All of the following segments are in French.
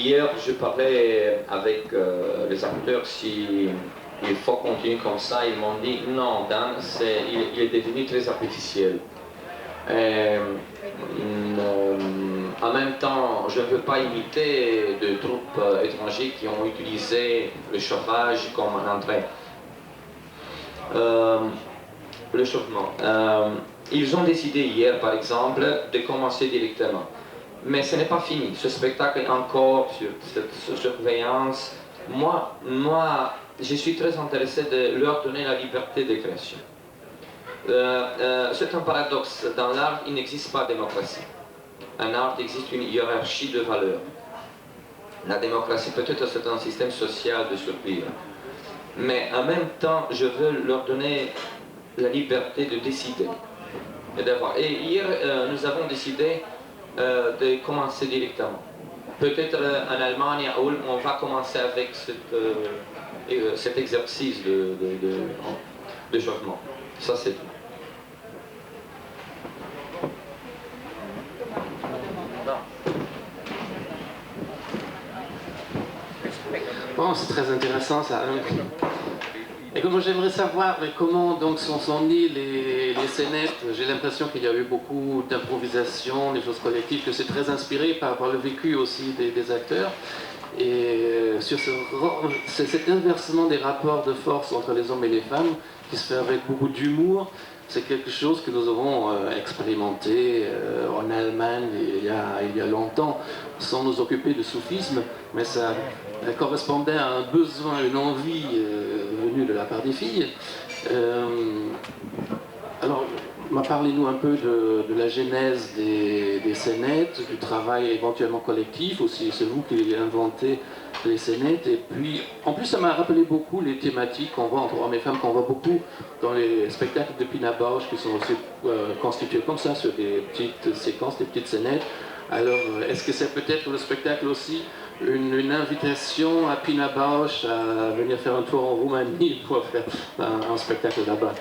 hier, je parlais avec les acteurs si il faut continuer comme ça. Ils m'ont dit non, Dan, il est devenu très artificiel. En même temps, je ne veux pas imiter de troupes étrangères qui ont utilisé le chauffage comme un entrée. Le chauffement. Ils ont décidé hier, par exemple, de commencer directement. Mais ce n'est pas fini. Ce spectacle est encore sur cette surveillance. Moi, je suis très intéressé de leur donner la liberté de création. C'est un paradoxe. Dans l'art, il n'existe pas de démocratie. En art, il existe une hiérarchie de valeurs. La démocratie, peut-être, c'est un système social de survivre. Mais en même temps, je veux leur donner la liberté de décider. Et hier, nous avons décidé de commencer directement. Peut-être en Allemagne, à Ulm, on va commencer avec cet exercice de changement. Ça, c'est tout. Bon, c'est très intéressant ça. Et moi j'aimerais savoir comment donc sont nées les scénettes. J'ai l'impression qu'il y a eu beaucoup d'improvisation, des choses collectives, que c'est très inspiré par le vécu aussi des acteurs. Et sur cet inversement des rapports de force entre les hommes et les femmes, qui se fait avec beaucoup d'humour, c'est quelque chose que nous avons expérimenté en Allemagne il y a longtemps, sans nous occuper de soufisme, mais ça correspondait à un besoin, une envie venue de la part des filles. Alors, parlez-nous un peu de la genèse des scénettes, du travail éventuellement collectif, aussi c'est vous qui avez inventé les scénettes, et puis en plus ça m'a rappelé beaucoup les thématiques qu'on voit entre hommes et femmes, qu'on voit beaucoup dans les spectacles de Pina Bausch, qui sont aussi constitués comme ça, sur des petites séquences, des petites scénettes. Alors, est-ce que c'est peut-être le spectacle aussi une invitation à Pina Bausch à venir faire un tour en Roumanie pour faire un spectacle là-bas?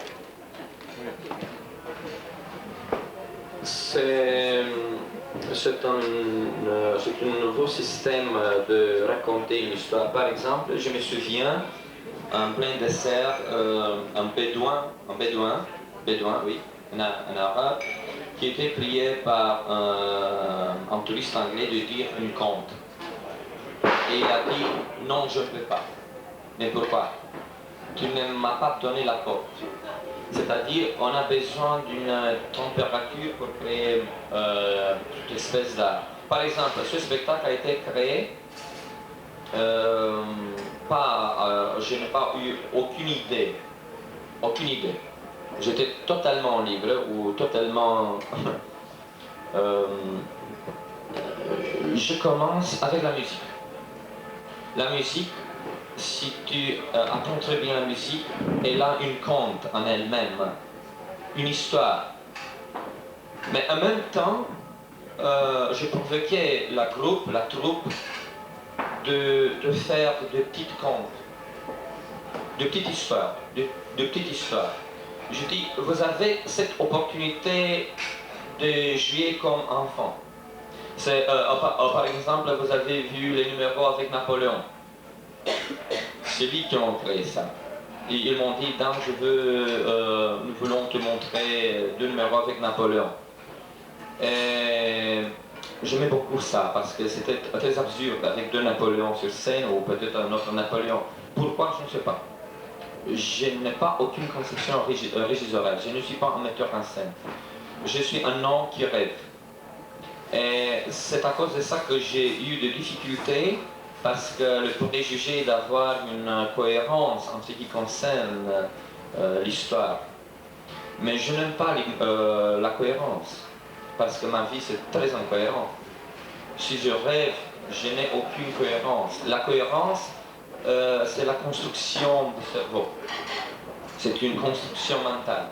C'est un nouveau système de raconter une histoire. Par exemple, je me souviens, en plein dessert, un bédouin, oui, un arabe, qui était prié par un touriste anglais de dire une conte. Et il a dit non, je ne peux pas. Mais pourquoi? Tu ne m'as pas donné la porte. C'est-à-dire, on a besoin d'une température pour créer toute espèce d'art. Par exemple, ce spectacle a été créé, je n'ai pas eu aucune idée. J'étais totalement libre ou totalement... je commence avec la musique. La musique, si tu apprends très bien la musique, elle a une conte en elle-même, une histoire. Mais en même temps, je provoquais la troupe, de faire de petites contes, de petites histoires, de petites histoires. Je dis, vous avez cette opportunité de jouer comme enfant. Par exemple, vous avez vu les numéros avec Napoléon. C'est lui qui a créé ça. Et ils m'ont dit, Dan, nous voulons te montrer 2 numéros avec Napoléon. Et j'aimais beaucoup ça, parce que c'était très absurde, avec 2 Napoléons sur scène, ou peut-être un autre Napoléon. Pourquoi, je ne sais pas. Je n'ai pas aucune conception régisoriale, je ne suis pas un metteur en scène. Je suis un homme qui rêve. Et c'est à cause de ça que j'ai eu des difficultés, parce que le préjugé d'avoir une cohérence en ce qui concerne l'histoire. Mais je n'aime pas la cohérence, parce que ma vie c'est très incohérent. Si je rêve, je n'ai aucune cohérence. La cohérence, c'est la construction du cerveau. C'est une construction mentale.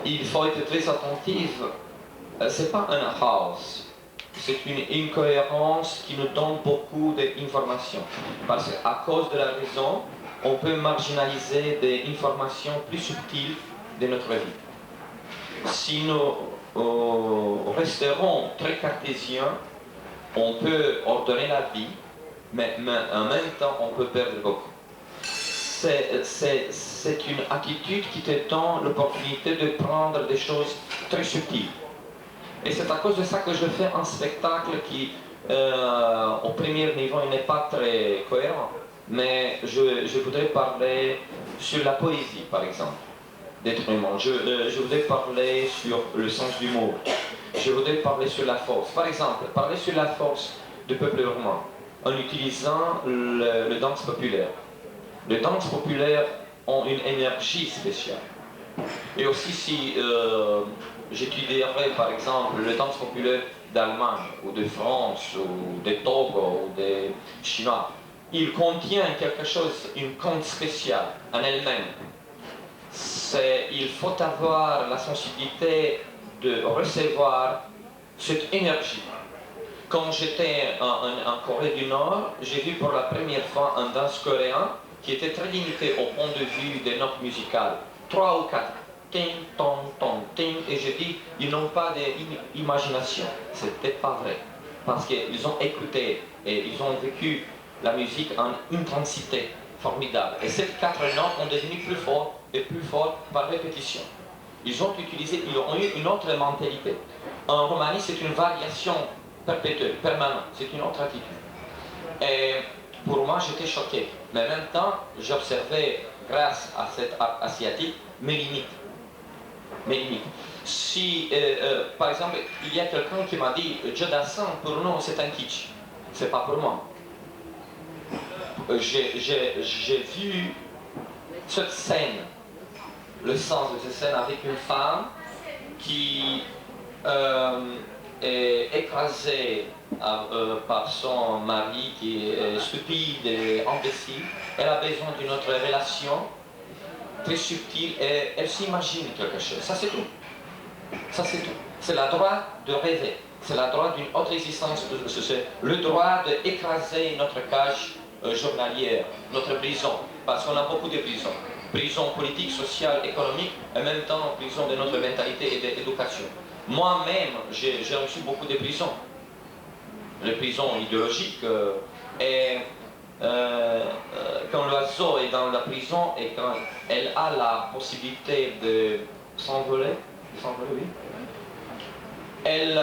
Il faut être très attentif. C'est pas un chaos. C'est une incohérence qui nous donne beaucoup d'informations. Parce qu'à cause de la raison, on peut marginaliser des informations plus subtiles de notre vie. Si nous resterons très cartésiens, On peut ordonner la vie, mais en même temps, on peut perdre beaucoup. C'est une attitude qui te donne l'opportunité de prendre des choses très subtiles. Et c'est à cause de ça que je fais un spectacle qui, au premier niveau, n'est pas très cohérent. Mais je voudrais parler sur la poésie, par exemple, d'être humain. Je voudrais parler sur le sens du mot. Je voudrais parler sur la force. Par exemple, parler sur la force du peuple romain en utilisant le danse populaire. Les danses populaires ont une énergie spéciale. Et aussi si j'étudierais par exemple le danse populaire d'Allemagne ou de France ou de Togo ou de Chinois, il contient quelque chose, une conte spéciale en elle-même. Il faut avoir la sensibilité de recevoir cette énergie. Quand j'étais en Corée du Nord, j'ai vu pour la première fois un danse coréen qui était très limité au point de vue des notes musicales. 3 ou 4. Ting, tong, tong, ting. Et je dis, ils n'ont pas d'imagination. C'était pas vrai. Parce qu'ils ont écouté et ils ont vécu la musique en intensité formidable. Et ces 4 notes ont devenu plus fortes et plus fortes par répétition. Ils ont eu une autre mentalité. En Roumanie, c'est une variation perpétuelle, permanente. C'est une autre attitude. Et pour moi, j'étais choqué. Mais en même temps, j'observais, grâce à cet art asiatique, mes limites. Mes limites. Si, par exemple, il y a quelqu'un qui m'a dit « Dieu Dassin, pour nous, c'est un kitsch ». C'est pas pour moi. J'ai vu cette scène, le sens de cette scène avec une femme qui est écrasée par son mari qui est stupide et imbécile. Elle a besoin d'une autre relation très subtile et elle s'imagine quelque chose. Ça c'est tout. Ça c'est tout. C'est le droit de rêver. C'est le droit d'une autre existence. C'est le droit d'écraser notre cage journalière, notre prison. Parce qu'on a beaucoup de prisons. Prison politique, sociale, économique, et en même temps prison de notre mentalité et de l'éducation. Moi-même, j'ai reçu beaucoup de prisons. Les prisons idéologiques. Et quand l'oiseau est dans la prison et quand elle a la possibilité de s'envoler, oui, elle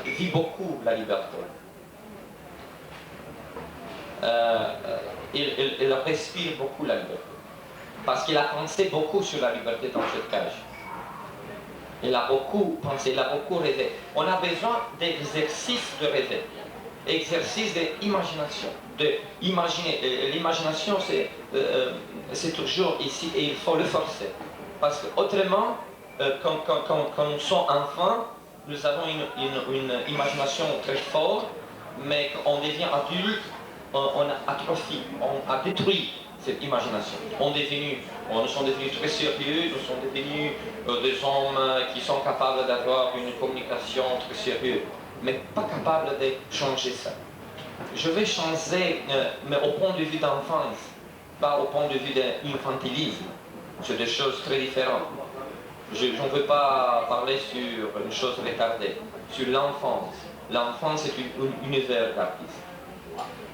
vit beaucoup la liberté. Il respire beaucoup la liberté. Parce qu'il a pensé beaucoup sur la liberté dans cette cage. Il a beaucoup pensé, il a beaucoup rêvé. On a besoin d'exercices de rêver. Exercice d'imagination. L'imagination, c'est toujours ici et il faut le forcer. Parce qu'autrement, quand nous sommes enfants, nous avons une imagination très forte, mais quand on devient adulte, on atrophie, on a détruit cette imagination. Nous sommes devenus très sérieux, nous sommes devenus des hommes qui sont capables d'avoir une communication très sérieuse, mais pas capables de changer ça. Je vais changer, mais au point de vue d'enfance, pas au point de vue d'infantilisme. C'est des choses très différentes. Je ne veux pas parler sur une chose retardée, sur l'enfance. L'enfance est un univers d'artiste,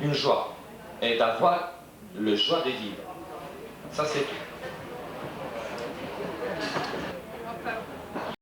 une joie, et d'avoir le joie de vivre. Ça c'est tout.